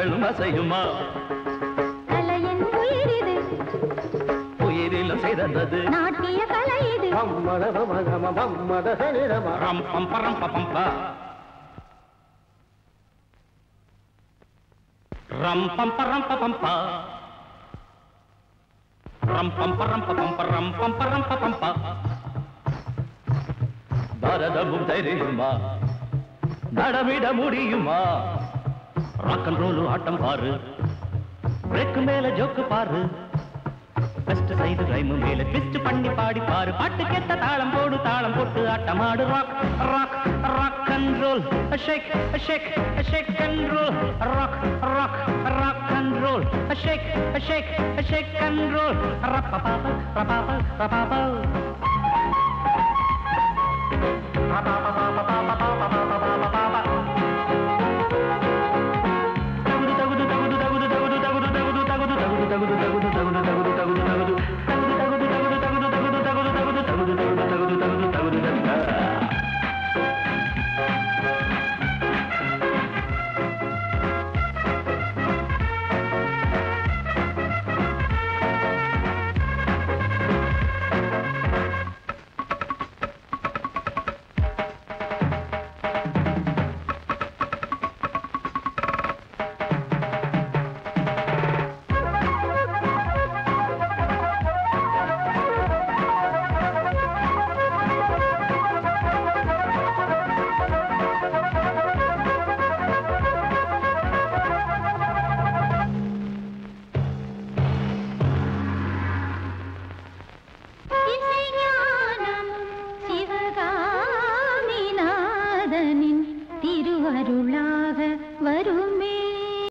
கால்களும் அசையுமா கலையின் உயிரிது உயிரிலும் சிறந்தது நாட்டிய கலை இது ரம் பம் பரம் பம்பா ரம் பம் பரம் பம்பா ரம் பம் பரம் பம்பரம் பம் பரம் பம்பா பாரதமும் தைரியுமா நடமிட முடியுமா ராக் அண்ட் ரோல் ஆட்டம் பாரு பிரேக் மேல ஜோக்கு பாரு பெஸ்ட் சைடு ரைம் மேல ட்விஸ்ட் பண்ணி பாடி பாரு பாட்டு கேட்ட தாளம் போடு தாளம் போட்டு ஆட்டமாடு rock rock rock and roll shake shake shake and roll rock rock rock and roll shake shake shake and roll ரப்ப பாப்ப ரப்ப ரப்ப